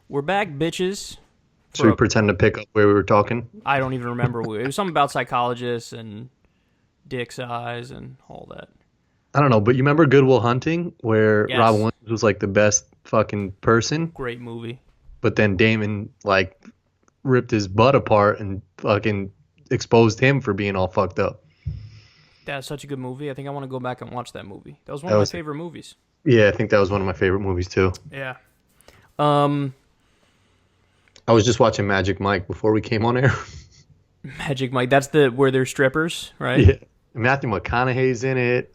We're back, bitches. Should we pretend to pick up where we were talking? I don't even remember. It was something about psychologists and dick size and all that. I don't know, but you remember Good Will Hunting, where Yes. Robin Williams was like the best fucking person, Great movie. but then Damon like ripped his butt apart and fucking exposed him for being all fucked up. That's such a good movie. I think I want to go back and watch that movie. That was one That of was- my favorite movies. Yeah, I think that was one of my favorite movies too. Yeah. I was just watching Magic Mike before we came on air. Magic Mike. That's where they're strippers, right? Yeah, Matthew McConaughey's in it.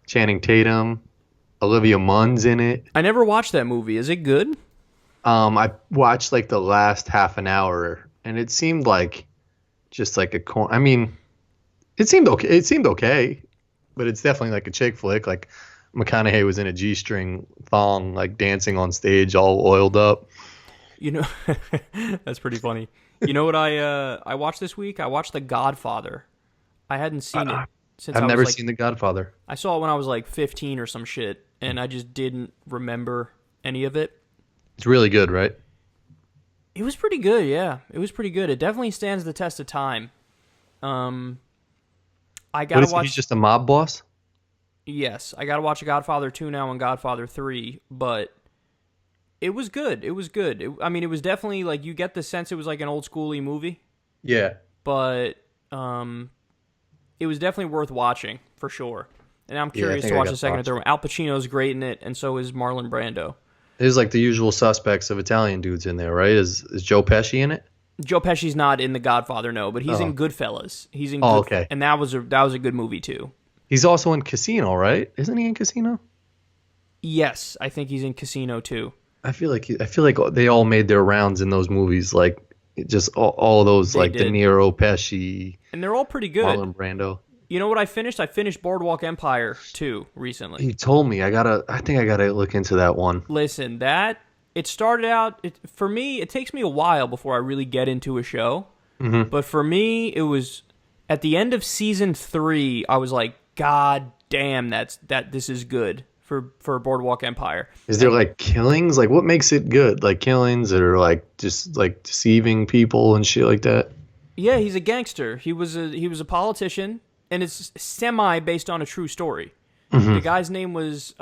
Channing Tatum, Olivia Munn's in it. I never watched that movie. Is it good? I watched like the last half an hour, and it seemed like just like I mean, it seemed okay. It seemed okay, but it's definitely like a chick flick. Like McConaughey was in a G-string thong, like dancing on stage, all oiled up. You know, that's pretty funny. You know what I watched this week? I watched The Godfather. I hadn't seen it since I've I was never like, seen The Godfather. I saw it when I was like 15 or some shit, and I just didn't remember any of it. It's really good, right? It was pretty good, yeah. It was pretty good. It definitely stands the test of time. I gotta watch. He's just a mob boss? Yes, I gotta watch Godfather 2 now and Godfather 3, but it was good. It was good. I mean, it was definitely like you get the sense it was like an old schooly movie, Yeah. but it was definitely worth watching for sure. And I'm Yeah, I curious think to I watch got the second and watched. third one. Al Pacino's great in it, and so is Marlon Brando. There's like the usual suspects of Italian dudes in there, right? Is Joe Pesci in it? Joe Pesci's not in The Godfather, no, but he's Oh. in Goodfellas. He's in Oh, okay. and that was a good movie too. He's also in Casino, right? Isn't he in Casino? Yes, I think he's in Casino too. I feel like they all made their rounds in those movies, like just all of those, They like did. De Niro, Pesci, And they're all pretty good. Marlon Brando. You know what I finished? I finished Boardwalk Empire 2 recently. He told me I think I gotta look into that one. Listen, it started out, for me, it takes me a while before I really get into a show. Mm-hmm. But for me, it was at the end of season 3, I was like, God damn, this is good for Boardwalk Empire. Is there like killings? Like what makes it good? Like killings or like just like deceiving people and shit like that? Yeah, he's a gangster. He was a politician, and it's semi based on a true story. Mm-hmm. The guy's name was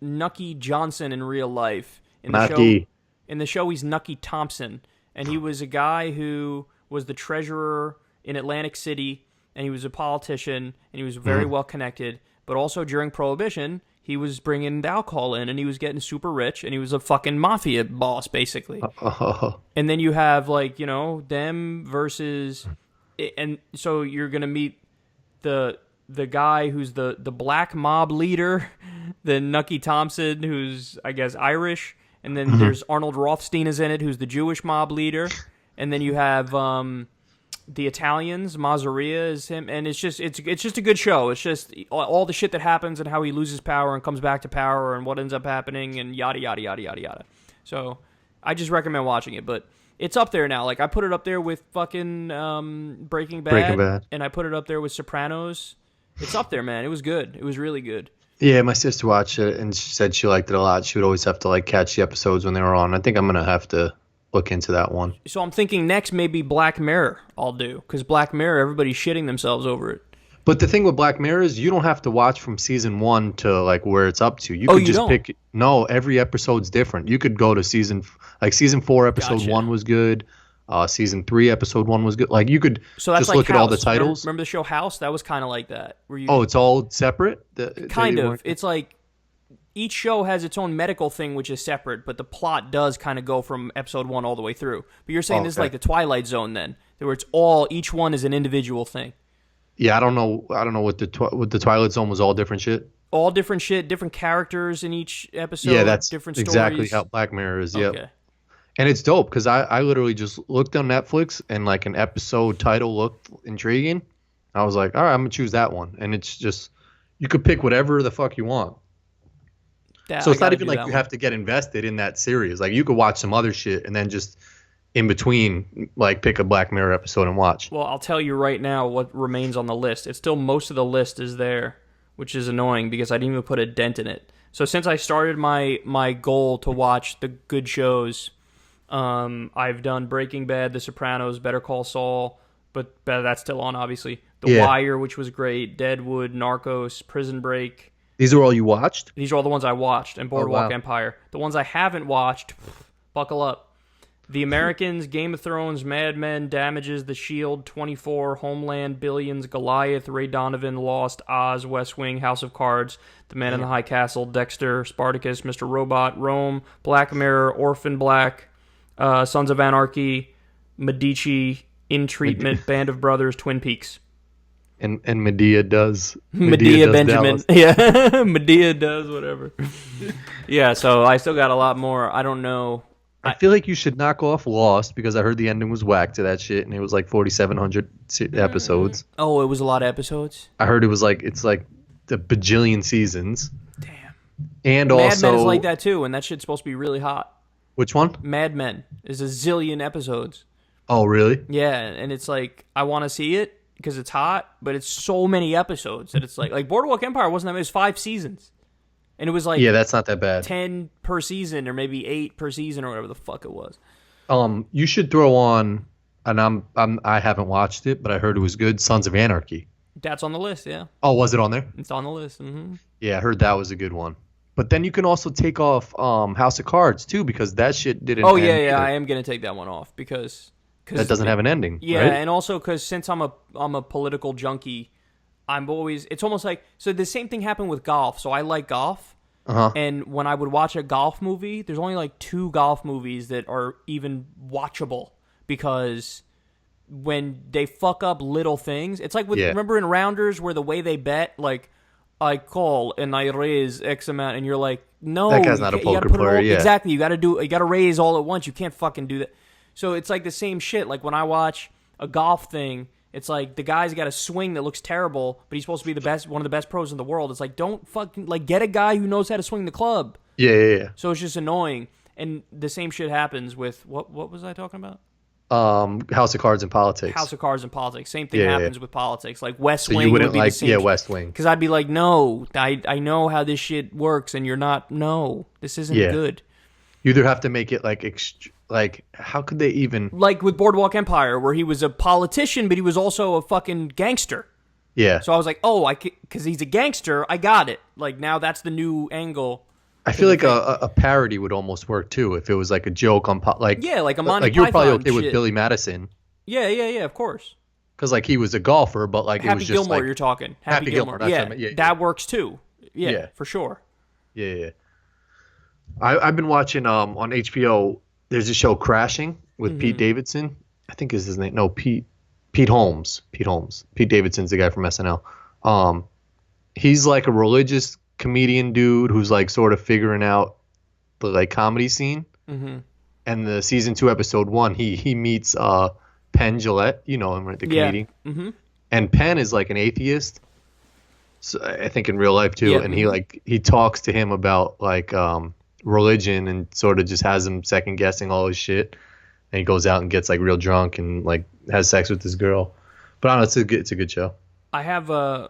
Nucky Johnson in real life. In the Nucky. show, in the show, he's Nucky Thompson, and he was a guy who was the treasurer in Atlantic City, and he was a politician, and he was very well connected. But also during Prohibition, he was bringing the alcohol in, and he was getting super rich, and he was a fucking mafia boss, basically. Oh, And then you have, like, you know, them versus... And so you're going to meet the guy who's the black mob leader, the Nucky Thompson, who's, I guess, Irish. And then there's Arnold Rothstein is in it, who's the Jewish mob leader. And then you have the Italians, Mazzaria is him. And it's just a good show. It's just all the shit that happens and how he loses power and comes back to power and what ends up happening and yada, yada, yada, yada, yada. So I just recommend watching it. But it's up there now. Like, I put it up there with fucking Breaking Bad. And I put it up there with Sopranos. It's up there, man. It was good. It was really good. yeah, my sister watched it and she said she liked it a lot. She would always have to like catch the episodes when they were on. I think I'm gonna have to look into that one. So I'm thinking next maybe Black Mirror I'll do. Because Black Mirror, everybody's shitting themselves over it. But the thing with Black Mirror is you don't have to watch from season 1 to like where it's up to. You Oh, could you just don't? pick. No, every episode's different. You could go to season 4, episode Gotcha. 1 was good. Season 3, episode 1 was good. Like you could So that's just like look at all the House. titles. Remember the show House? That was kind of like that. Where you Oh, it's all separate. kind They of. weren't- It's like each show has its own medical thing, which is separate, but the plot does kind of go from episode 1 all the way through. But you're saying Oh, this is okay. like the Twilight Zone then, where each one is an individual thing. Yeah, I don't know what the Twilight Zone was all different shit. All different shit, different characters in each episode. Yeah, that's different exactly stories. how Black Mirror is. Yep. Okay. And it's dope because I literally just looked on Netflix and like an episode title looked intriguing. I was like, all right, I'm gonna choose that one. And it's just you could pick whatever the fuck you want. So it's not even like you have to get invested in that series. Like you could watch some other shit and then just in between like pick a Black Mirror episode and watch. Well, I'll tell you right now what remains on the list. It's still most of the list is there, which is annoying because I didn't even put a dent in it. So since I started my goal to watch the good shows, I've done Breaking Bad, The Sopranos, Better Call Saul, but that's still on, obviously. The Wire, which was great, Deadwood, Narcos, Prison Break. These are all you watched? These are all the ones I watched, and Boardwalk Empire. The ones I haven't watched, buckle up. The Americans, Game of Thrones, Mad Men, Damages, The Shield, 24, Homeland, Billions, Goliath, Ray Donovan, Lost, Oz, West Wing, House of Cards, The Man in the High Castle, Dexter, Spartacus, Mr. Robot, Rome, Black Mirror, Orphan Black, Sons of Anarchy, Medici, In Treatment, Band of Brothers, Twin Peaks. And Medea does. Medea does Benjamin. Dallas. Yeah, Medea does whatever. Yeah, so I still got a lot more. I don't know. I feel like you should knock off Lost because I heard the ending was whack to that shit, and it was like 4,700 episodes. Oh, it was a lot of episodes? I heard it's like the bajillion seasons. Damn. And Mad also... Men is like that too, and that shit's supposed to be really hot. Which one? Mad Men is a zillion episodes. Oh, really? Yeah, and it's like, I want to see it because it's hot, but it's so many episodes that it's like Boardwalk Empire wasn't that many, it was 5 seasons. And it was like that's not that bad. 10 per season or maybe 8 per season or whatever the fuck it was. You should throw on, and I haven't watched it, but I heard it was good, Sons of Anarchy. That's on the list, yeah. Oh, was it on there? It's on the list. Mm-hmm. Yeah, I heard that was a good one. But then you can also take off House of Cards too, because that shit didn't. Oh yeah, either. I am gonna take that one off because that doesn't have an ending. Yeah, right? and also because since I'm a political junkie, it's almost like, so the same thing happened with golf. So I like golf. Uh-huh. And when I would watch a golf movie, there's only like 2 golf movies that are even watchable because when they fuck up little things, it's like remember in Rounders where the way they bet, like I call and I raise X amount, and you're like, no, that guy's not a poker player. Exactly, you got to raise all at once. You can't fucking do that. So it's like the same shit. Like when I watch a golf thing, it's like the guy's got a swing that looks terrible, but he's supposed to be one of the best pros in the world. It's like, don't fucking get a guy who knows how to swing the club. Yeah. So it's just annoying, and the same shit happens with what was I talking about? House of Cards and politics. House of Cards and politics. Same thing happens with politics. Like West Wing. You wouldn't would be the same West Wing. Because I'd be like, no, I know how this shit works, and you're not. No, this isn't good. You either have to make it like how could they even, like with Boardwalk Empire, where he was a politician, but he was also a fucking gangster. Yeah. So I was like, because he's a gangster, I got it. Like now that's the new angle. I feel like a parody would almost work too if it was like a joke on like a Monty Python. Like you were probably okay shit. with Billy Madison. Yeah, of course. Because like he was a golfer, but like Happy it was just Gilmore, like you're talking. Happy Gilmore. That works too. Yeah, for sure. Yeah. I've been watching on HBO. There's a show Crashing with Pete Davidson. I think is his name. No, Pete Holmes. Pete Davidson's the guy from SNL. He's like a religious comedian dude who's like sort of figuring out the like comedy scene. Mm-hmm. And the season 2 episode 1, he meets Penn Jillette, you know him, right? The comedian. Yeah. Mm-hmm. And Penn is like an atheist. So I think in real life too. Yeah. And he talks to him about like religion and sort of just has him second guessing all his shit. And he goes out and gets like real drunk and like has sex with this girl. But I don't know, it's a good show. I have a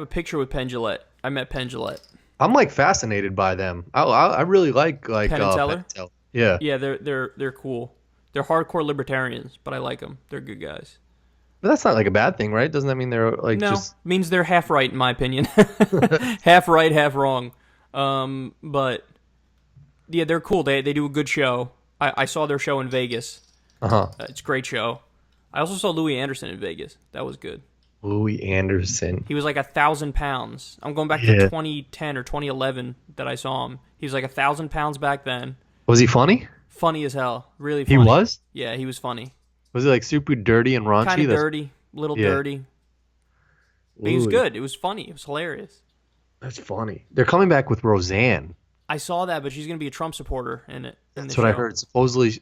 picture with Penn Jillette. I met Penn Jillette. I'm like fascinated by them. I really like Penn and Teller. Yeah. Yeah, they're cool. They're hardcore libertarians, but I like them. They're good guys. But that's not like a bad thing, right? Doesn't that mean they're like means they're half right in my opinion. Half right, half wrong. But yeah, they're cool. They do a good show. I saw their show in Vegas. It's a great show. I also saw Louis Anderson in Vegas. That was good. Louis Anderson. He was like 1,000 pounds. I'm going back to 2010 or 2011 that I saw him. He was like 1,000 pounds back then. Was he funny? Funny as hell. Really funny. He was? Yeah, he was funny. Was he like super dirty and raunchy? Kind of dirty. Little dirty. But he was good. It was funny. It was hilarious. That's funny. They're coming back with Roseanne. I saw that, but she's going to be a Trump supporter in it. That's what I heard. Supposedly,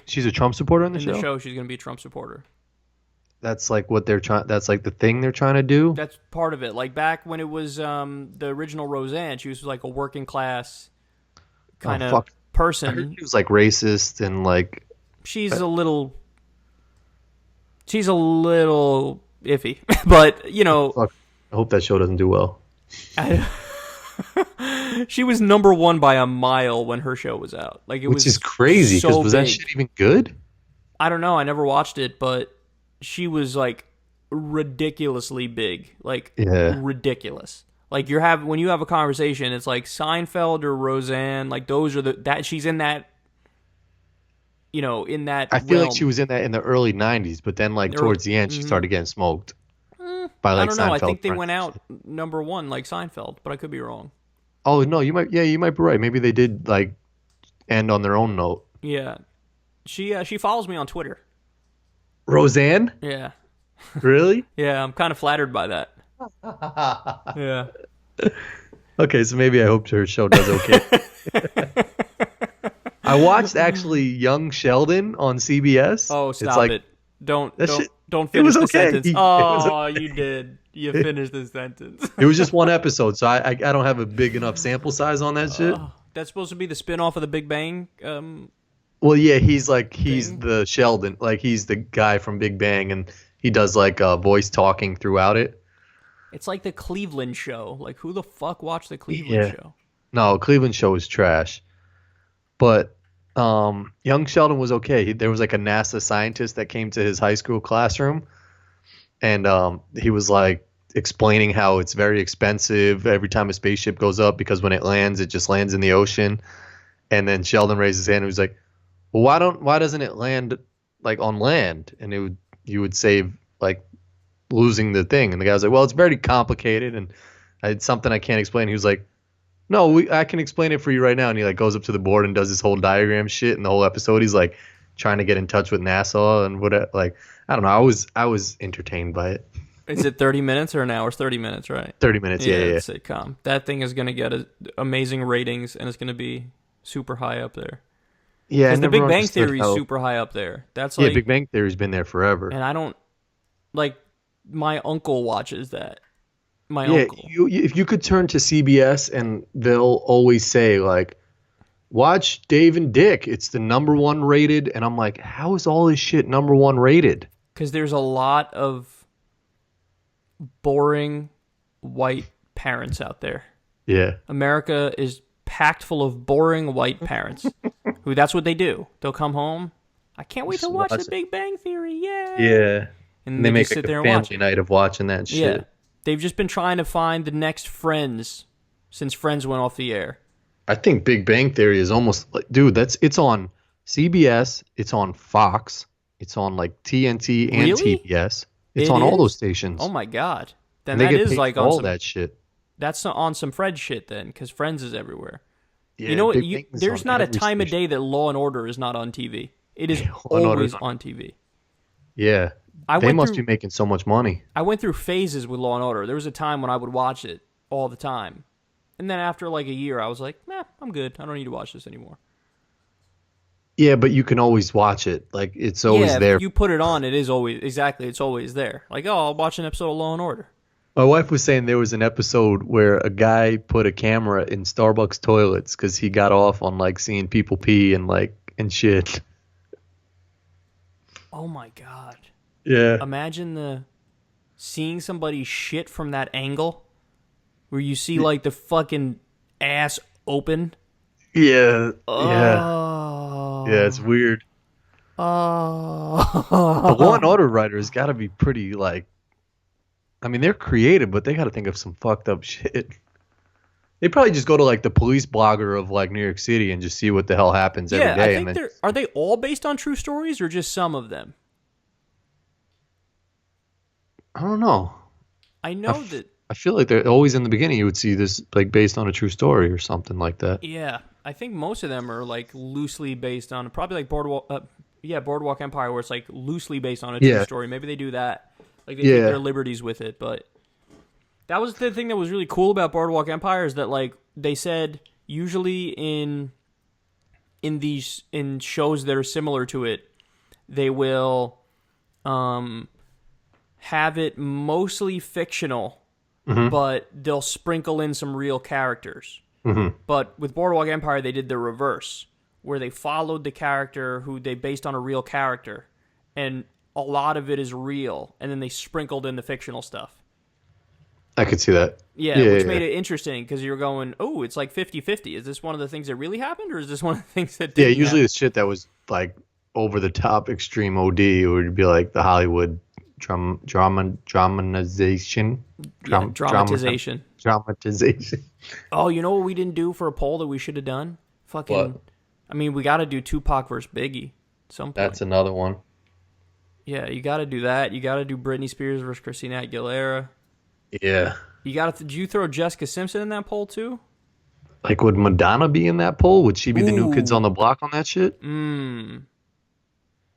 she's a Trump supporter in the show? In the show, she's going to be a Trump supporter. That's like what they're trying. That's like the thing they're trying to do. That's part of it. Like back when it was the original Roseanne, she was like a working class kind of person. I heard she was like racist and like. She's a little iffy, but you know. I hope that show doesn't do well. She was number one by a mile when her show was out. Like it Which was is crazy because so was big. that shit even good? I don't know. I never watched it, but she was like ridiculously big. Like ridiculous. Like when you have a conversation, it's like Seinfeld or Roseanne. Like those are that she's in that. You know, in that. I feel realm. like she was in that in the early '90s, but then like towards the end, she started getting smoked. By like I don't know. Seinfeld I think they friends. went out number one, like Seinfeld, but I could be wrong. Oh no, you might be right. Maybe they did like end on their own note. Yeah, she follows me on Twitter. Roseanne? Yeah, Really? yeah. I'm kind of flattered by that. Yeah. Okay, so maybe I hope her show does okay. I watched actually Young Sheldon on CBS. Oh, stop it's like, it! Don't it finish was the okay. sentence. It was Oh, you did. You finished the sentence. It was just one episode, so I don't have a big enough sample size on that shit. That's supposed to be the spin-off of the Big Bang. Well, yeah, he's the Sheldon, like he's the guy from Big Bang, and he does like voice talking throughout it. It's like the Cleveland Show. Like who the fuck watched the Cleveland Show? No, Cleveland Show is trash. But young Sheldon was okay. There was like a NASA scientist that came to his high school classroom, and he was like explaining how it's very expensive every time a spaceship goes up because when it lands, it just lands in the ocean. And then Sheldon raised his hand and was like, "Well, why doesn't it land like on land?" And you would save like losing the thing. And the guy was like, "Well, it's very complicated, and it's something I can't explain." He was like, "No, I can explain it for you right now." And he like goes up to the board and does this whole diagram shit. And the whole episode, he's like trying to get in touch with NASA and what. Like, I don't know. I was entertained by it. Is it 30 minutes or an hour? It's 30 minutes, right? 30 minutes. Yeah. It's a sitcom. That thing is going to get amazing ratings, and it's going to be super high up there. Yeah, because the Big Bang Theory is super high up there. That's like, Big Bang Theory's been there forever. And I don't like. My uncle watches that. My uncle. If you could turn to CBS and they'll always say like, "Watch Dave and Dick. It's the #1 rated." And I'm like, how is all this shit #1 rated? Because there's a lot of boring white parents out there. Yeah. America is packed full of boring white parents who that's what they do. They'll come home. I can't wait to watch the Big Bang Theory. Yay! Yeah. And they make just sit like there a and watch family it. night of watching that shit. Yeah. They've just been trying to find the next Friends since Friends went off the air. I think Big Bang Theory is almost like, dude, it's on CBS, it's on Fox, it's on like TNT and Really? TBS. It's on all those stations. Oh my god! Then and they that get is paid like for on all some, that shit. That's on some Friends shit then, because Friends is everywhere. Yeah, you know what? Big Bang is There's on not a every time of station. day that Law and Order is not on TV. It is Law and always Order's on TV. Yeah. They must be making so much money. I went through phases with Law and Order. There was a time when I would watch it all the time. And then after like a year, I was like, nah, I'm good. I don't need to watch this anymore. Yeah, but you can always watch it. Like, it's always there. If you put it on, it is always, exactly, it's always there. Like, oh, I'll watch an episode of Law and Order. My wife was saying there was an episode where a guy put a camera in Starbucks toilets because he got off on, like, seeing people pee and shit. Oh, my God. Yeah. Imagine seeing somebody shit from that angle where you see, like, the fucking ass open. Yeah. Oh. Yeah, it's weird. Oh. The Law and Order writers got to be pretty, like, I mean, they're creative, but they got to think of some fucked up shit. They probably just go to, like, the police blogger of, like, New York City and just see what the hell happens every day. I think are they all based on true stories or just some of them? I don't know. I know that. I feel like they're always in the beginning you would see this, like, based on a true story or something like that. Yeah. I think most of them are, like, loosely based on, probably like Boardwalk Empire, where it's, like, loosely based on a true story. Maybe they do that. Like, they take their liberties with it, but that was the thing that was really cool about Boardwalk Empire is that, like, they said usually in shows that are similar to it, they will have it mostly fictional, but they'll sprinkle in some real characters. Mm-hmm. But with Boardwalk Empire, they did the reverse, where they followed the character who they based on a real character, and a lot of it is real, and then they sprinkled in the fictional stuff. I could see that. Yeah, which made it interesting because you're going, oh, it's like 50-50. Is this one of the things that really happened, or is this one of the things that didn't usually happen? the shit that was like over the top extreme OD would be like the Hollywood dramatization. Dramatization. Dramatization. Oh, you know what we didn't do for a poll that we should have done? Fucking. What? I mean, we got to do Tupac versus Biggie. At some point. That's another one. Yeah, you got to do that. You got to do Britney Spears versus Christina Aguilera. Yeah. You got to. Did you throw Jessica Simpson in that poll too? Like, would Madonna be in that poll? Would she be the new kids on the block on that shit? You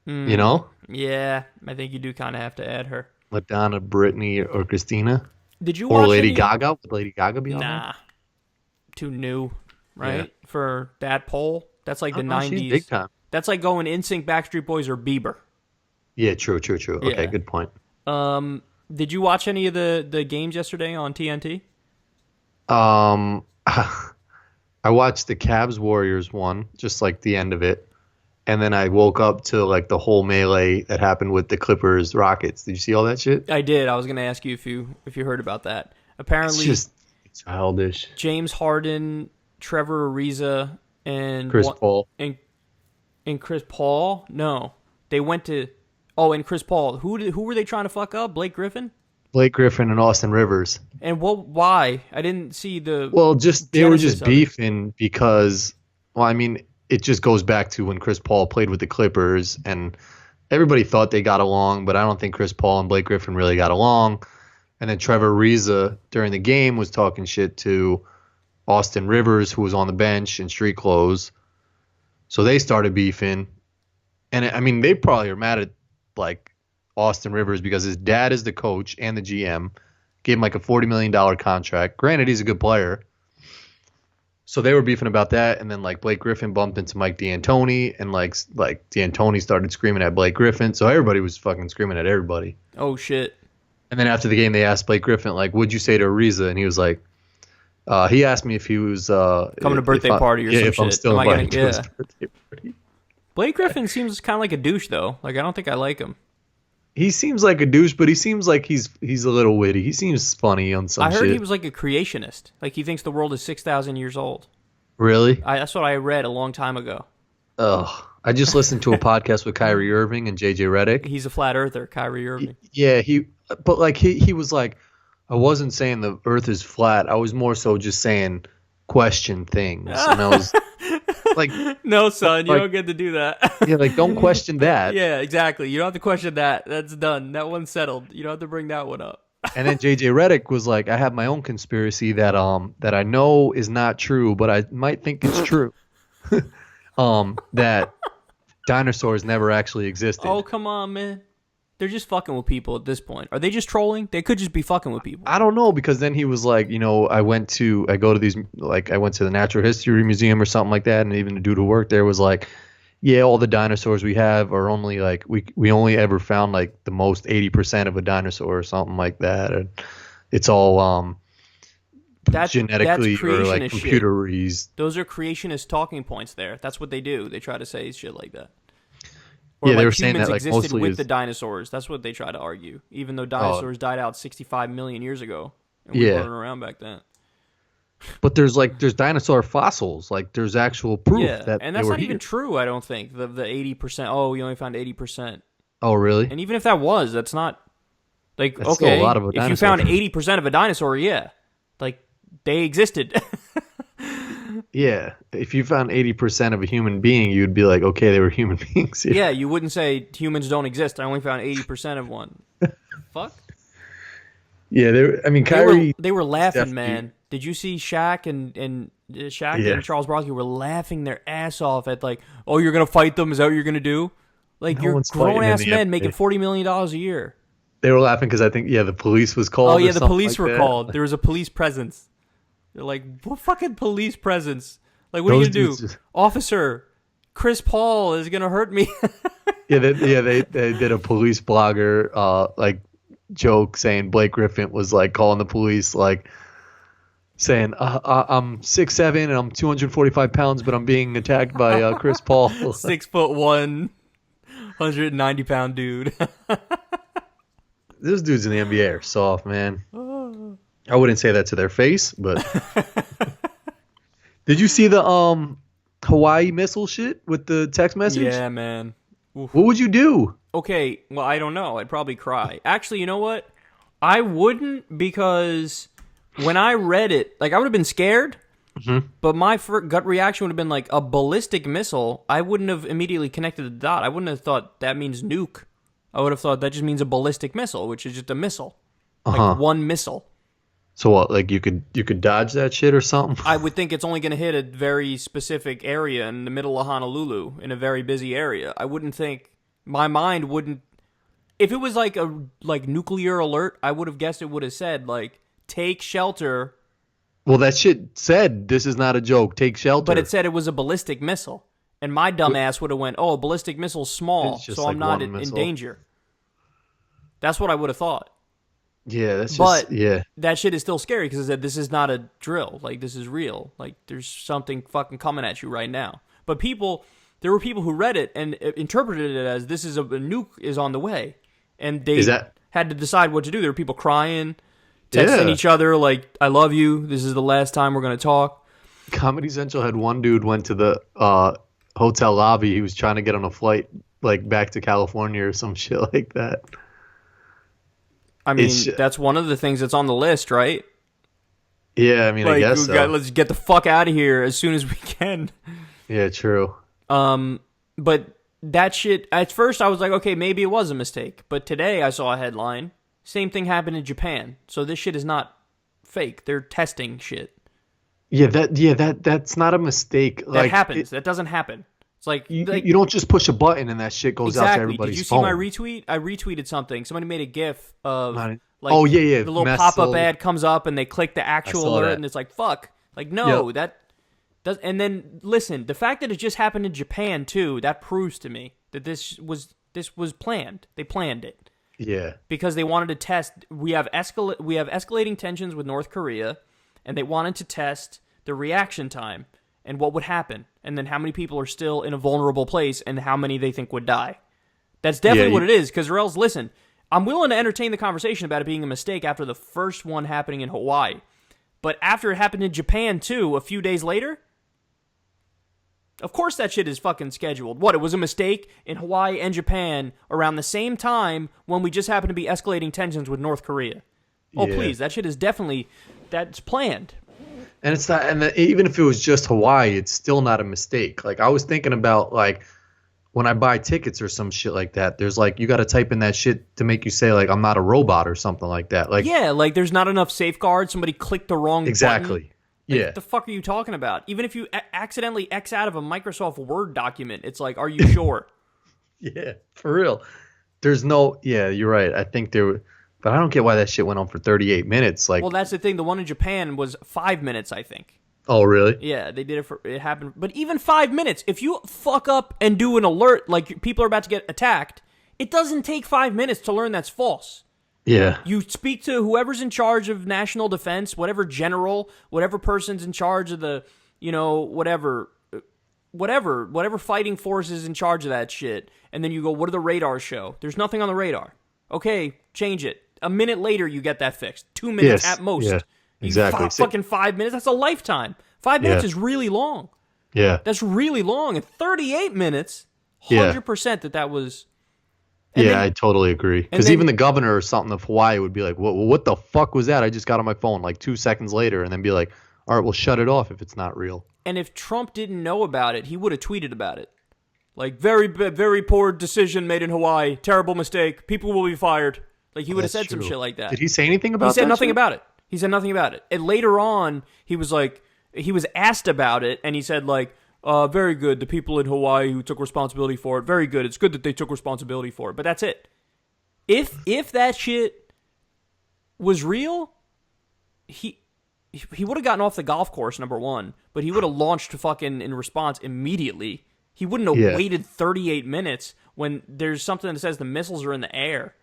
know? Yeah, I think you do kind of have to add her. Madonna, Britney, or Christina? Did you or watch Lady Gaga? Would Lady Gaga be on Nah, there? too new, right? For that poll, that's like the '90s. She's big time. That's like going NSYNC, Backstreet Boys, or Bieber. Yeah, true. Okay, good point. Did you watch any of the games yesterday on TNT? I watched the Cavs Warriors one, just like the end of it. And then I woke up to like the whole melee that happened with the Clippers Rockets. Did you see all that shit? I did. I was going to ask you if you heard about that. Apparently, it's just childish. James Harden, Trevor Ariza, and Chris Paul. And Chris Paul? No. They went to and Chris Paul. Who were they trying to fuck up? Blake Griffin? Blake Griffin and Austin Rivers. And why? I didn't see the they were just beefing because I mean, it just goes back to when Chris Paul played with the Clippers and everybody thought they got along, but I don't think Chris Paul and Blake Griffin really got along. And then Trevor Ariza during the game was talking shit to Austin Rivers, who was on the bench in street clothes. So they started beefing. And I mean, they probably are mad at like Austin Rivers because his dad is the coach and the GM, gave him like a $40 million contract. Granted, he's a good player. So they were beefing about that, and then like Blake Griffin bumped into Mike D'Antoni, and like D'Antoni started screaming at Blake Griffin. So everybody was fucking screaming at everybody. Oh shit! And then after the game, they asked Blake Griffin like, "What'd you say to Ariza?" And he was like, "He asked me if he was coming to a birthday party or some if shit." I'm still invited to his birthday party. Blake Griffin seems kind of like a douche though. Like I don't think I like him. He seems like a douche, but he seems like he's a little witty. He seems funny on some shit. I heard he was like a creationist. Like he thinks the world is 6,000 years old. Really? That's what I read a long time ago. Oh, I just listened to a podcast with Kyrie Irving and JJ Redick. He's a flat earther, Kyrie Irving. Yeah, he was like, I wasn't saying the earth is flat. I was more so just saying question things. And I was like, no, son, you don't get to do that. Yeah, like don't question that. Yeah, exactly. You don't have to question that. That's done. That one's settled. You don't have to bring that one up. And then JJ Redick was like, I have my own conspiracy that I know is not true, but I might think it's true. That dinosaurs never actually existed. Oh, come on, man. They're just fucking with people at this point. Are they just trolling? They could just be fucking with people. I don't know, because then he was like, I went to the Natural History Museum or something like that, and even the dude who worked there was like, yeah, all the dinosaurs we have are only like we only ever found like the most 80% of a dinosaur or something like that. And it's all genetically or like computer raised. Those are creationist talking points there. That's what they do. They try to say shit like that. Or they were saying that like existed mostly with the dinosaurs. That's what they try to argue. Even though dinosaurs died out 65 million years ago, and we weren't around back then. But there's dinosaur fossils. Like there's actual proof that and that's they were not even here. True. I don't think the 80%. Oh, we only found 80%. Oh, really? And even if that was, that's not like that's still a lot of a dinosaur. If you found 80% of a dinosaur, yeah, like they existed. Yeah, if you found 80% of a human being, you'd be like, okay, they were human beings. Yeah, you wouldn't say humans don't exist. I only found 80% of one. Fuck. Yeah, Kyrie. They were laughing, man. Did you see Shaq and Charles Barkley were laughing their ass off at like, oh, you're gonna fight them? Is that what you're gonna do? Like you're grown ass men making $40 million a year. They were laughing because I think the police was called. Oh yeah, the police were called. There was a police presence. They're like, what fucking police presence? Like, what are you gonna do, officer? Chris Paul is gonna hurt me. They did a police blogger like joke saying Blake Griffin was like calling the police like saying I'm 6'7" and I'm 245 pounds, but I'm being attacked by Chris Paul. 6'1", 190-pound dude. Those dudes in the NBA are soft, man. I wouldn't say that to their face, but did you see the Hawaii missile shit with the text message? Yeah, man. Oof. What would you do? Okay, well, I don't know. I'd probably cry. Actually, you know what? I wouldn't, because when I read it, like, I would have been scared, but my gut reaction would have been like a ballistic missile. I wouldn't have immediately connected the dot. I wouldn't have thought that means nuke. I would have thought that just means a ballistic missile, which is just a missile. Like one missile. So what, like you could dodge that shit or something? I would think it's only going to hit a very specific area in the middle of Honolulu, in a very busy area. I wouldn't think, my mind wouldn't, if it was like a nuclear alert, I would have guessed it would have said like, take shelter. Well, that shit said, this is not a joke, take shelter. But it said it was a ballistic missile. And my dumb ass would have went, oh, a ballistic missile's small, so I'm not in danger. That's what I would have thought. Yeah, that's just, but that shit is still scary because it said this is not a drill. Like, this is real. Like, there's something fucking coming at you right now. But there were people who read it and interpreted it as this is a nuke is on the way. And they had to decide what to do. There were people crying, texting each other like, I love you. This is the last time we're going to talk. Comedy Central had one dude went to the hotel lobby. He was trying to get on a flight like back to California or some shit like that. I mean, that's one of the things that's on the list, right? Yeah, I mean, like, I guess so. Let's get the fuck out of here as soon as we can. Yeah, true. But that shit, at first I was like, okay, maybe it was a mistake. But today I saw a headline, same thing happened in Japan. So this shit is not fake. They're testing shit. Yeah, that's not a mistake. That happens. That doesn't happen. It's like you don't just push a button and that shit goes out to everybody's phone. Did you see my retweet? I retweeted something. Somebody made a GIF of the little pop-up ad comes up and they click the actual alert and it's like, fuck. Like, no, that does. And then listen, the fact that it just happened in Japan too, that proves to me that this was planned. They planned it. Yeah. Because they wanted to test. We have escalating tensions with North Korea, and they wanted to test the reaction time and what would happen, and then how many people are still in a vulnerable place, and how many they think would die. That's definitely what it is, because or else, listen, I'm willing to entertain the conversation about it being a mistake after the first one happening in Hawaii. But after it happened in Japan, too, a few days later, of course that shit is fucking scheduled. What, it was a mistake in Hawaii and Japan around the same time when we just happened to be escalating tensions with North Korea. Oh, please, that shit is definitely, that's planned. And it's not, and even if it was just Hawaii, it's still not a mistake. Like, I was thinking about, like, when I buy tickets or some shit like that, there's like, you got to type in that shit to make you say, like, I'm not a robot or something like that. Like, yeah, like there's not enough safeguards. Somebody clicked the wrong exactly. button. Like, what the fuck are you talking about? Even if you accidentally X out of a Microsoft Word document, it's like, are you sure? Yeah, for real. There's no, you're right. I think there were. But I don't get why that shit went on for 38 minutes. Like, well, that's the thing. The one in Japan was 5 minutes, I think. Oh, really? Yeah, they did it it happened. But even 5 minutes, if you fuck up and do an alert, like people are about to get attacked, it doesn't take 5 minutes to learn that's false. Yeah. You speak to whoever's in charge of national defense, whatever general, whatever person's in charge of the, whatever fighting force is in charge of that shit. And then you go, what do the radars show? There's nothing on the radar. Okay, change it. A minute later, you get that fixed. 2 minutes at most. Yeah, exactly. Fucking 5 minutes. That's a lifetime. 5 minutes is really long. Yeah. That's really long. And 38 minutes, 100% that was... I totally agree. Because even the governor or something of Hawaii would be like, what the fuck was that? I just got on my phone like 2 seconds later, and then be like, all right, well, shut it off if it's not real. And if Trump didn't know about it, he would have tweeted about it. Like, very, very poor decision made in Hawaii. Terrible mistake. People will be fired. Like, he would have said some shit like that. Did he say anything about that? He said nothing about it. He said nothing about it. And later on, he was like, he was asked about it, and he said, like, very good. The people in Hawaii who took responsibility for it, very good. It's good that they took responsibility for it. But that's it. If that shit was real, he would have gotten off the golf course, number one, but he would have launched fucking in response immediately. He wouldn't have waited 38 minutes when there's something that says the missiles are in the air.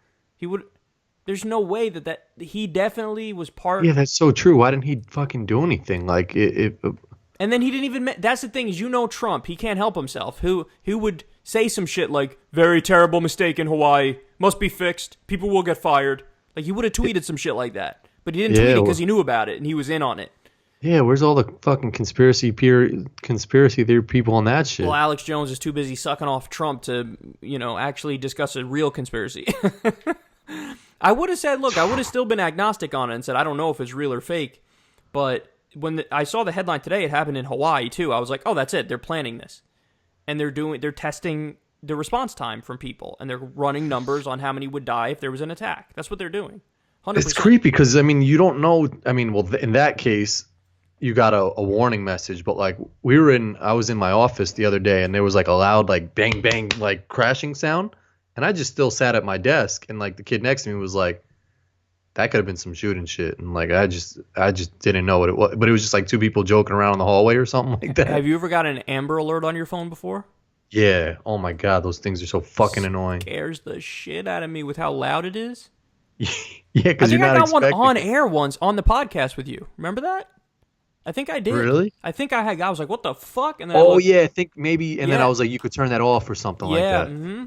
There's no way that he definitely was part. Yeah, that's so true. Why didn't he fucking do anything? Like And then he didn't even. That's the thing is, Trump. He can't help himself. Who would say some shit like, "Very terrible mistake in Hawaii. Must be fixed. People will get fired." Like, he would have tweeted some shit like that. But he didn't tweet it because he knew about it and he was in on it. Yeah, where's all the fucking conspiracy theory people on that shit? Well, Alex Jones is too busy sucking off Trump to, actually discuss a real conspiracy. I would have said, look, I would have still been agnostic on it and said, I don't know if it's real or fake. But when I saw the headline today, it happened in Hawaii too. I was like, oh, that's it. They're planning this. And they're testing the response time from people. And they're running numbers on how many would die if there was an attack. That's what they're doing. 100%. It's creepy because, you don't know. In that case, you got a warning message. But, like, I was in my office the other day and there was, like, a loud, like, bang, bang, like, crashing sound. And I just still sat at my desk. And, like, the kid next to me was like, that could have been some shooting shit. And, like, I just didn't know what it was. But it was just, like, two people joking around in the hallway or something like that. Have you ever got an Amber Alert on your phone before? Yeah. Oh, my God. Those things are so fucking annoying. Scares the shit out of me with how loud it is. Yeah, because you're not I got one expecting on air once on the podcast with you. Remember that? I think I did. Really? I think I was like, what the fuck? And then I think maybe. And then I was like, you could turn that off or something like that. Mm-hmm.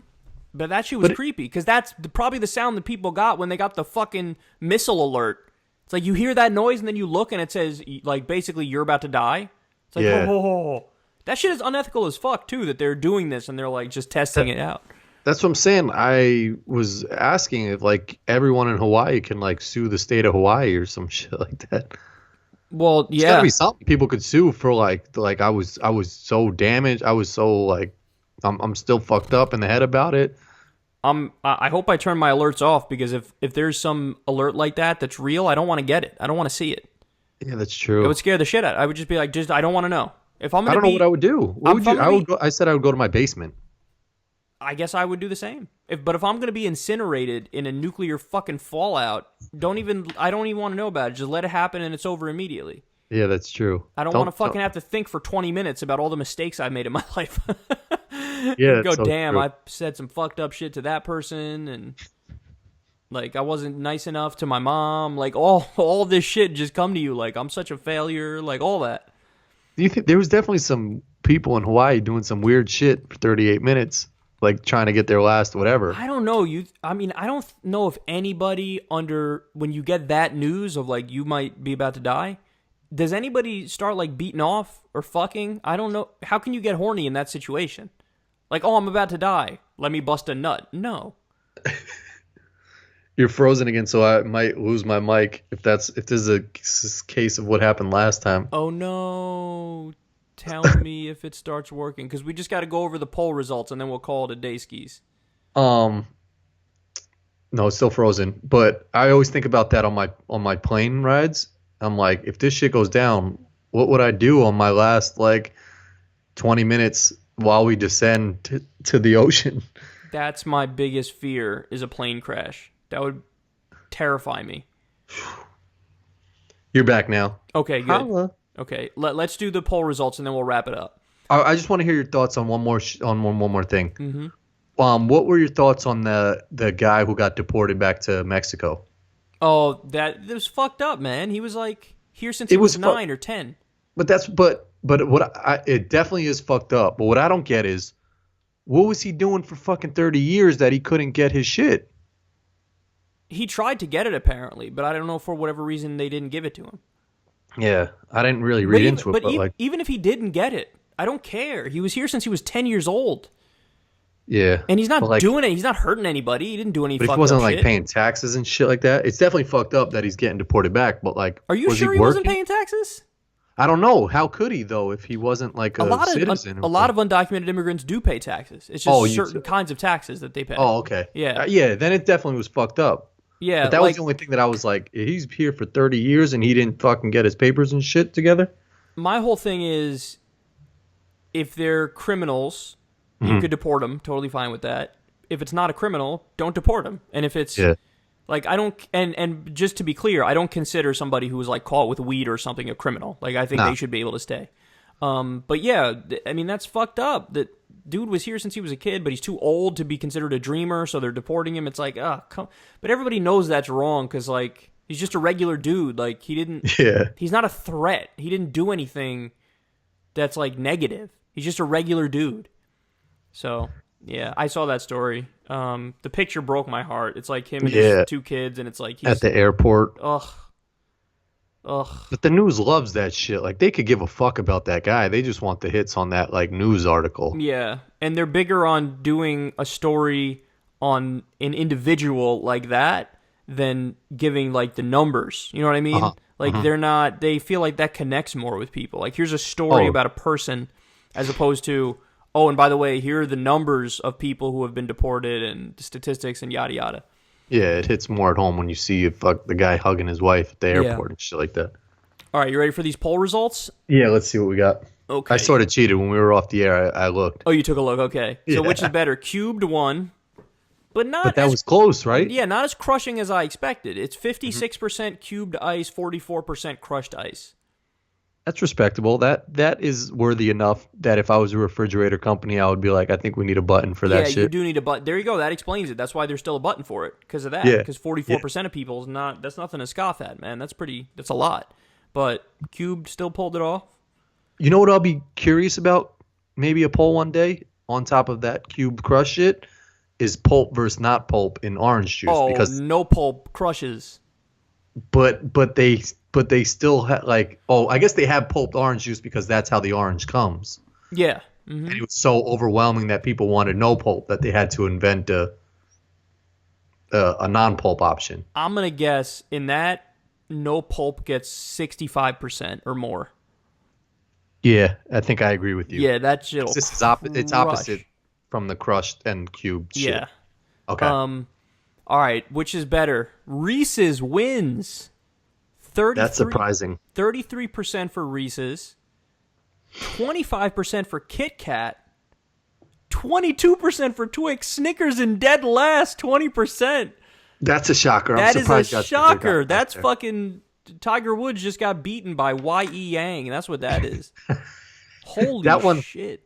But that shit was creepy because that's probably the sound that people got when they got the fucking missile alert. It's like you hear that noise and then you look and it says, like, basically you're about to die. It's like, oh. That shit is unethical as fuck, too, that they're doing this and they're, like, just testing it out. That's what I'm saying. I was asking if, like, everyone in Hawaii can, like, sue the state of Hawaii or some shit like that. Well, yeah. There's gotta be something people could sue for, like I was so damaged. I was so, like, I'm still fucked up in the head about it. I hope I turn my alerts off because if there's some alert like that that's real, I don't want to get it. I don't want to see it. Yeah, that's true. It would scare the shit out. I would just be like, I don't want to know. If I'm gonna I don't know what I would do. What would you? I said I would go to my basement. I guess I would do the same. But if I'm going to be incinerated in a nuclear fucking fallout, I don't even want to know about it. Just let it happen and it's over immediately. Yeah, that's true. I don't want to fucking have to think for 20 minutes about all the mistakes I've made in my life. Yeah, go, damn, I said some fucked up shit to that person, and like I wasn't nice enough to my mom. Like all this shit just come to you. Like I'm such a failure. Like all that. Do you think there was definitely some people in Hawaii doing some weird shit for 38 minutes? Like trying to get their last whatever. I don't know. I don't know if anybody when you get that news of like you might be about to die, does anybody start like beating off or fucking? I don't know. How can you get horny in that situation? Like, oh, I'm about to die. Let me bust a nut. No. You're frozen again, so I might lose my mic if this is a case of what happened last time. Oh no. Tell me if it starts working, because we just got to go over the poll results and then we'll call it a day, skis. No, it's still frozen. But I always think about that on my plane rides. I'm like, if this shit goes down, what would I do on my last like 20 minutes while we descend to the ocean? That's my biggest fear, is a plane crash. That would terrify me. You're back now. Okay, good. Holla. Okay, let's do the poll results and then we'll wrap it up. I just want to hear your thoughts on one more thing. Mm-hmm. What were your thoughts on the guy who got deported back to Mexico? Oh, that was fucked up, man. He was like here since he was 9 or 10. But it definitely is fucked up. But what I don't get is, what was he doing for fucking 30 years that he couldn't get his shit? He tried to get it apparently, but I don't know for whatever reason they didn't give it to him. Yeah, I didn't really read into it. But even if he didn't get it, I don't care. He was here since he was 10 years old. Yeah. And he's not doing it. He's not hurting anybody. He didn't do any fucked up shit. But if he wasn't like paying taxes and shit like that, it's definitely fucked up that he's getting deported back. But like, are you sure he wasn't paying taxes? I don't know. How could he though if he wasn't like a citizen? A lot of undocumented immigrants do pay taxes. It's just certain kinds of taxes that they pay. Oh, okay. Yeah. Yeah. Then it definitely was fucked up. Yeah, but that was the only thing that I was like, he's here for 30 years and he didn't fucking get his papers and shit together. My whole thing is, if they're criminals, you could deport them. Totally fine with that. If it's not a criminal, don't deport them. And if it's like, I don't, and just to be clear, I don't consider somebody who was like caught with weed or something a criminal. Like, I think they should be able to stay. But yeah, I mean, that's fucked up. That dude was here since he was a kid, but he's too old to be considered a dreamer, so they're deporting him. It's like, come. But everybody knows that's wrong because, like, he's just a regular dude. Like, he's not a threat. He didn't do anything that's, like, negative. He's just a regular dude. So, yeah, I saw that story. The picture broke my heart. It's like him and his 2 kids, and it's like he's at the airport. Ugh. Ugh. But the news loves that shit. Like, they could give a fuck about that guy. They just want the hits on that, like, news article. Yeah, and they're bigger on doing a story on an individual like that than giving like the numbers. You know what I mean? Uh-huh. Like Uh-huh. they're not. They feel like that connects more with people. Like here's a story Oh. about a person, as opposed to oh, and by the way, here are the numbers of people who have been deported and statistics and yada yada. Yeah, it hits more at home when you see the guy hugging his wife at the Yeah. airport and shit like that. All right, you ready for these poll results? Yeah, let's see what we got. Okay. I sort of cheated when we were off the air. I looked. Oh, you took a look. Okay. So Yeah. which is better? Cubed won, but not But that as was close, right? yeah, not as crushing as I expected. It's 56% cubed ice, 44% crushed ice. That's respectable. That is worthy enough that if I was a refrigerator company, I would be like, I think we need a button for that Yeah, shit. you do need a button. There you go. That explains it. That's why there's still a button for it because of that. Yeah. Because 44% of people is not. That's nothing to scoff at, man. That's pretty. That's a lot. But cubed still pulled it off. You know what I'll be curious about? Maybe a poll one day on top of that cube crush shit is pulp versus not pulp in orange juice. Oh, Because no pulp crushes. but they still like, oh, I guess they have pulped orange juice because that's how the orange comes. Yeah. And it was so overwhelming that people wanted no pulp that they had to invent a non-pulp option. I'm gonna guess in that no pulp gets 65% or more. Yeah, I think I agree with you. Yeah, that shit'll. This is it's opposite from the crushed and cubed shit. Yeah. Okay. All right, which is better? Reese's wins. 33, That's surprising. 33% for Reese's, 25% for Kit Kat, 22% for Twix, Snickers in dead last, 20%. That's a shocker. I'm That is a surprised that's what they got shocker. back That's there. fucking Tiger Woods just got beaten by Y.E. Yang. That's what that is. Holy That one- shit.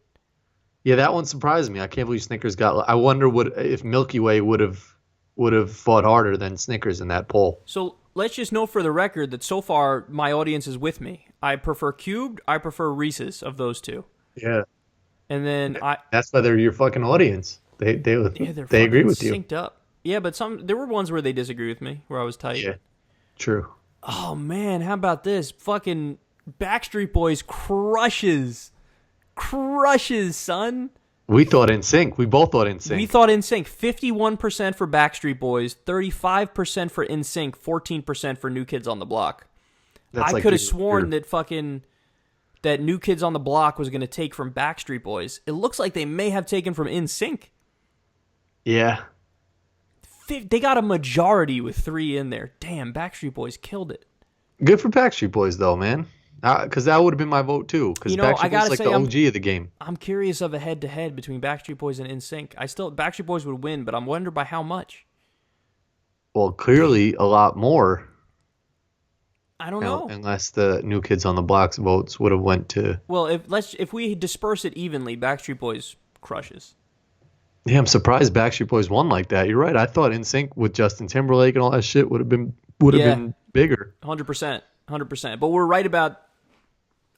Yeah, that one surprised me. I can't believe Snickers got. I wonder if Milky Way would have fought harder than Snickers in that poll. So let's just note for the record that so far my audience is with me. I prefer cubed. I prefer Reese's of those two. Yeah, And then that's why they're your fucking audience. They they're they agree fucking with you. synced up. Yeah, but there were ones where they disagree with me, where I was tight. Yeah, true. Oh man, how about this? Fucking Backstreet Boys crushes, son. We thought in sync. We both thought in sync. We thought NSYNC. 51% for Backstreet Boys, 35% for NSYNC, 14% for New Kids on the Block. That's I like could have your- sworn your- that New Kids on the Block was going to take from Backstreet Boys. It looks like they may have taken from NSYNC. Yeah. They got a majority with 3 in there. Damn, Backstreet Boys killed it. Good for Backstreet Boys though, man. Because that would have been my vote too. Because You know, I Backstreet gotta Boys like say, the I'm- OG of the game. I'm curious of a head-to-head between Backstreet Boys and NSYNC. Backstreet Boys would win, but I'm wondering by how much. Well, clearly a lot more. I don't know. Unless the New Kids on the Block's votes would have went to. Well, if we disperse it evenly, Backstreet Boys crushes. Yeah, I'm surprised Backstreet Boys won like that. You're right. I thought NSYNC with Justin Timberlake and all that shit would have been bigger. 100%. But we're right about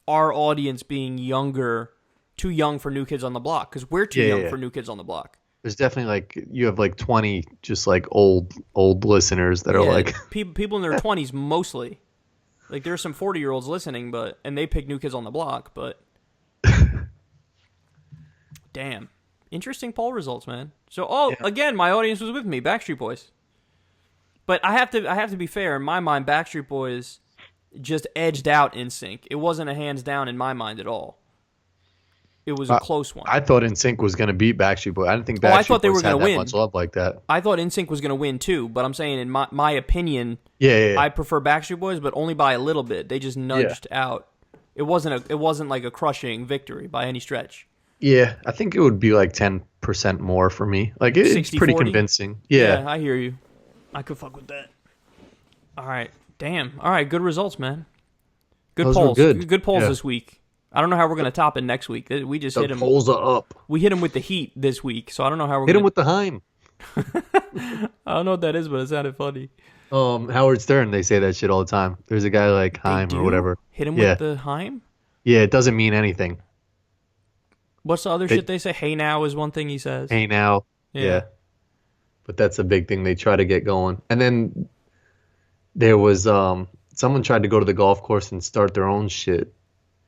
our audience being too young for New Kids on the Block, because we're too young for New Kids on the Block. There's definitely you have 20 just old listeners that are like people in their 20s mostly. Like there's some 40-year-olds listening, and they pick New Kids on the Block, but damn. Interesting poll results, man. So, again, my audience was with me, Backstreet Boys. But I have to be fair. In my mind, Backstreet Boys just edged out NSYNC. It wasn't a hands down in my mind at all. It was a close one. I thought NSYNC was going to beat Backstreet Boys. I didn't think Backstreet I thought they Boys were gonna had that win. much love like that. I thought NSYNC was going to win too, but I'm saying in my opinion, Yeah. I prefer Backstreet Boys, but only by a little bit. They just nudged out. It wasn't like a crushing victory by any stretch. Yeah, I think it would be 10% more for me. It's pretty 60-40? convincing. Yeah. I hear you. I could fuck with that. All right. Damn. All right. Good results, man. Good Those were polls. good. Good polls Yeah. this week. I don't know how we're going to top it next week. We just hit The him. polls are up. We hit him with the heat this week, so I don't know how we're Hit going him with the Heim. I don't know what that is, but it sounded funny. Howard Stern, they say that shit all the time. There's a guy like Heim They or do? whatever. Hit him Yeah. with the Heim? Yeah, it doesn't mean anything. What's the other shit they say? Hey now is one thing he says. Hey now. Yeah. But that's a big thing they try to get going. And then there was someone tried to go to the golf course and start their own shit,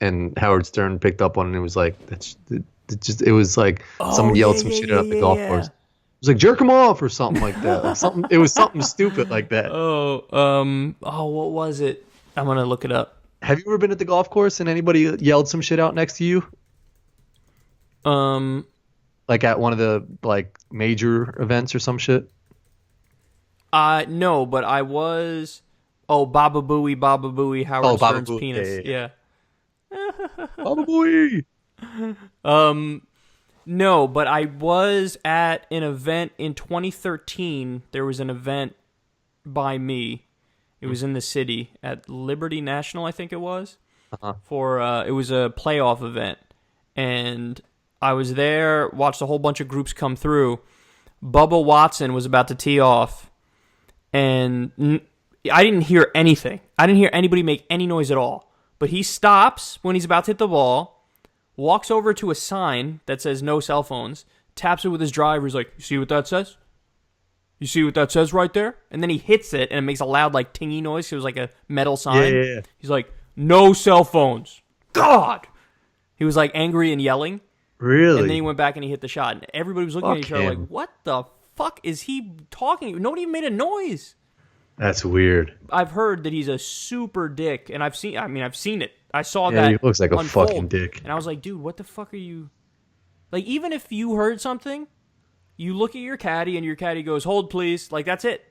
and Howard Stern picked up on it and it was like, it was like someone yelled some shit at the golf course. It was like, jerk him off or something like that. Like something, it was something stupid like that. What was it? I'm gonna look it up. Have you ever been at the golf course and anybody yelled some shit out next to you? Like at one of the like major events or some shit? No, but I was. Oh, Baba Booey, Howard Stern's Booey. penis. Yeah. Baba Booey. No, but I was at an event in 2013. There was an event by me. It was in the city at Liberty National, I think it was. For it was a playoff event, and I was there, watched a whole bunch of groups come through. Bubba Watson was about to tee off, and I didn't hear anything. I didn't hear anybody make any noise at all. But he stops when he's about to hit the ball, walks over to a sign that says no cell phones, taps it with his driver. He's like, you see what that says? You see what that says right there? And then he hits it, and it makes a loud, like, tingy noise. It was like a metal sign. Yeah. He's like, no cell phones. God! He was, like, angry and yelling. Really? And then he went back and he hit the shot. And everybody was looking at each other like, what the fuck is he talking? Nobody even made a noise. That's weird. I've heard that he's a super dick, and I've seen it. I saw that. Yeah, he looks like a unfold, fucking dick. And I was like, dude, what the fuck are you... Like, even if you heard something, you look at your caddy, and your caddy goes, hold, please. Like, that's it.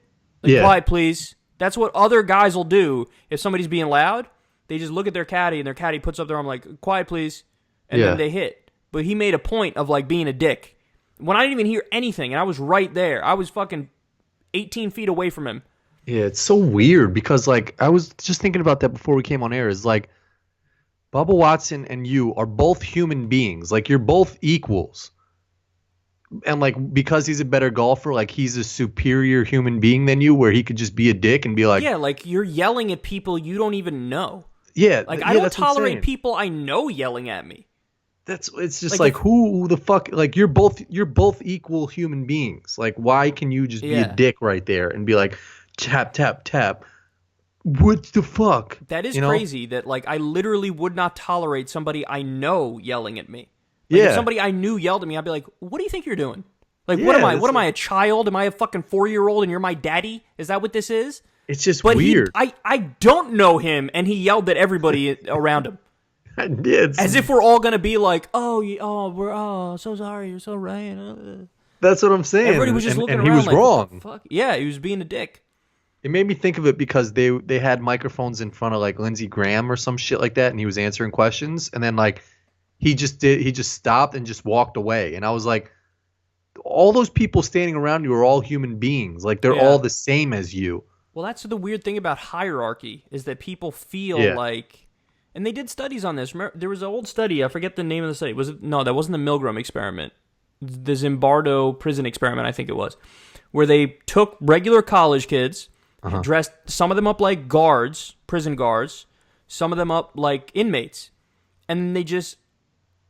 Like, quiet, please. That's what other guys will do if somebody's being loud. They just look at their caddy, and their caddy puts up their arm like, quiet, please. And then they hit. But he made a point of, like, being a dick. When I didn't even hear anything, and I was right there. I was fucking 18 feet away from him. Yeah, it's so weird because, like, I was just thinking about that before we came on air. Is like, Bubba Watson and you are both human beings. Like, you're both equals. And, like, because he's a better golfer, like, he's a superior human being than you, where he could just be a dick and be like... Yeah, like, you're yelling at people you don't even know. Yeah. Like, I don't tolerate people I know yelling at me. It's just like who the fuck, like, you're both equal human beings. Like, why can you just be a dick right there and be like, tap, tap, tap? What the fuck? That is crazy that, like, I literally would not tolerate somebody I know yelling at me. Like, if somebody I knew yelled at me, I'd be like, what do you think you're doing? Like, what am I? What am I, a child? Am I a fucking 4-year-old and you're my daddy? Is that what this is? It's just weird. I don't know him, and he yelled at everybody around him. I did. As if we're all gonna be like, we're so sorry, you're so right. That's what I'm saying. Everybody was just looking around. And he was like, wrong. Fuck? Yeah, he was being a dick. It made me think of it because they had microphones in front of, like, Lindsey Graham or some shit like that, and he was answering questions, and then, like, he just stopped and just walked away, and I was like, all those people standing around you are all human beings. Like, they're all the same as you. Well, that's the weird thing about hierarchy, is that people feel like... And they did studies on this. Remember, there was an old study. I forget the name of the study. No, that wasn't the Milgram experiment. The Zimbardo prison experiment, I think it was, where they took regular college kids, dressed some of them up like guards, prison guards, some of them up like inmates, and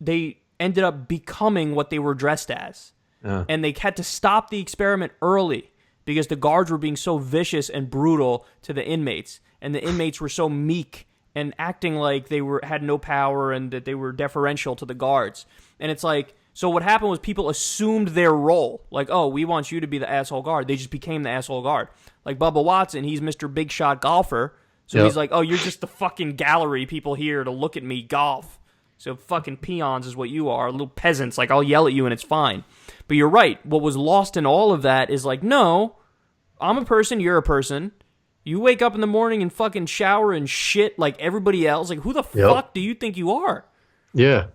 they ended up becoming what they were dressed as. And they had to stop the experiment early because the guards were being so vicious and brutal to the inmates, and the inmates were so meek and acting like they had no power and that they were deferential to the guards. And it's like, so what happened was people assumed their role. Like, oh, we want you to be the asshole guard. They just became the asshole guard. Like Bubba Watson, he's Mr. Big Shot Golfer. So he's like, oh, you're just the fucking gallery people here to look at me golf. So fucking peons is what you are, little peasants. Like, I'll yell at you and it's fine. But you're right. What was lost in all of that is like, no, I'm a person, you're a person. You wake up in the morning and fucking shower and shit like everybody else. Like, who the fuck do you think you are? Yeah,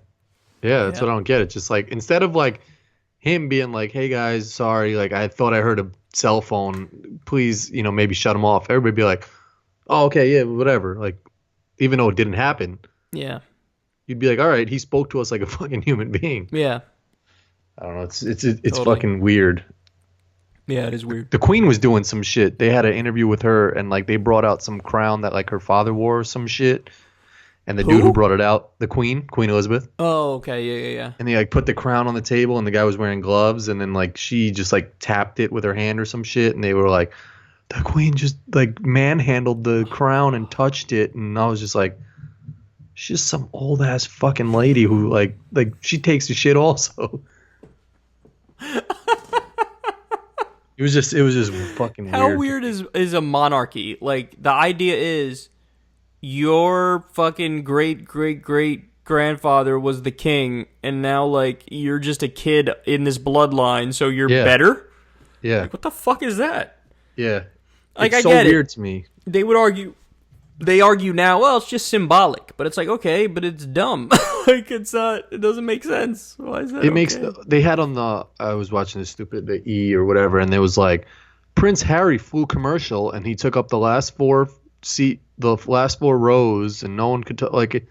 that's what I don't get. It's just like, instead of like him being like, hey guys, sorry, like I thought I heard a cell phone. Please, maybe shut them off. Everybody be like, oh, okay, yeah, whatever. Like, even though it didn't happen. Yeah. You'd be like, all right, he spoke to us like a fucking human being. Yeah. I don't know. It's totally. Fucking weird. Yeah, it is weird. The Queen was doing some shit. They had an interview with her, and like they brought out some crown that like her father wore or some shit. And the dude who brought it out, the Queen Elizabeth. Oh, okay, yeah. And they like put the crown on the table, and the guy was wearing gloves, and then like she just like tapped it with her hand or some shit, and they were like, the queen just like manhandled the crown and touched it, and I was just like, she's just some old ass fucking lady who like she takes the shit also. It was just fucking weird. How weird is a monarchy? Like, the idea is your fucking great grandfather was the king, and now like you're just a kid in this bloodline, so you're better? Yeah. Like, what the fuck is that? Yeah. Like, it's I so get weird it. to me. They argue now, well, it's just symbolic, but it's like, okay, but it's dumb. Like, it's not. It doesn't make sense. Why is that? They had on I was watching the E or whatever, and there was like Prince Harry flew commercial, and he took up the last four rows, and no one could like it.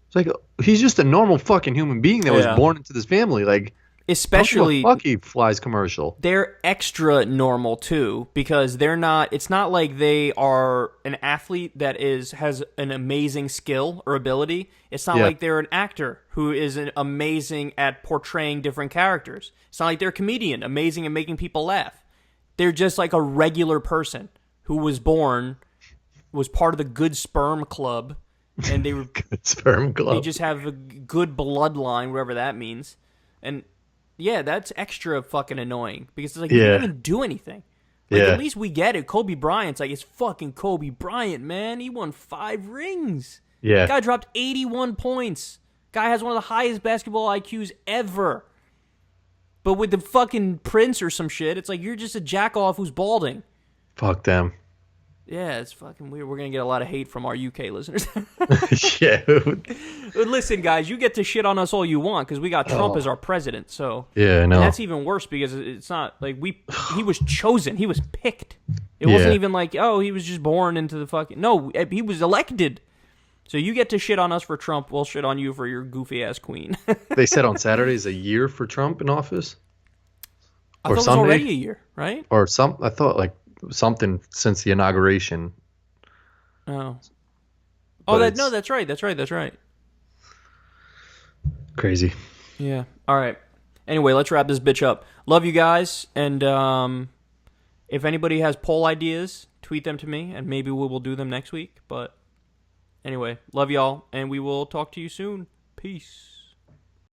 It's like he's just a normal fucking human being that was born into this family, like. Especially, fuck he flies commercial. They're extra normal too, because they're not. It's not like they are an athlete that has an amazing skill or ability. It's not like they're an actor who is amazing at portraying different characters. It's not like they're a comedian amazing at making people laugh. They're just like a regular person who was part of the good sperm club, and they were good sperm club. They just have a good bloodline, whatever that means, and. Yeah, that's extra fucking annoying because it's like, you didn't even do anything. Like, at least we get it. Kobe Bryant's like, it's fucking Kobe Bryant, man. He won 5 rings. Yeah. Guy dropped 81 points. Guy has one of the highest basketball IQs ever. But with the fucking Prince or some shit, it's like, you're just a jack-off who's balding. Fuck them. Yeah, it's fucking weird. We're going to get a lot of hate from our UK listeners. Yeah. Listen, guys, you get to shit on us all you want because we got Trump as our president. So yeah, I know. And that's even worse because it's not like he was chosen. He was picked. It wasn't even like, oh, he was just born into the fucking... No, he was elected. So you get to shit on us for Trump. We'll shit on you for your goofy-ass queen. They said on Saturdays a year for Trump in office? I thought it was already a year, right? Or I thought like... something since the inauguration. Oh, that's right. That's right. Crazy. Yeah. All right. Anyway, let's wrap this bitch up. Love you guys, and if anybody has poll ideas, tweet them to me, and maybe we will do them next week. But anyway, love y'all, and we will talk to you soon. Peace.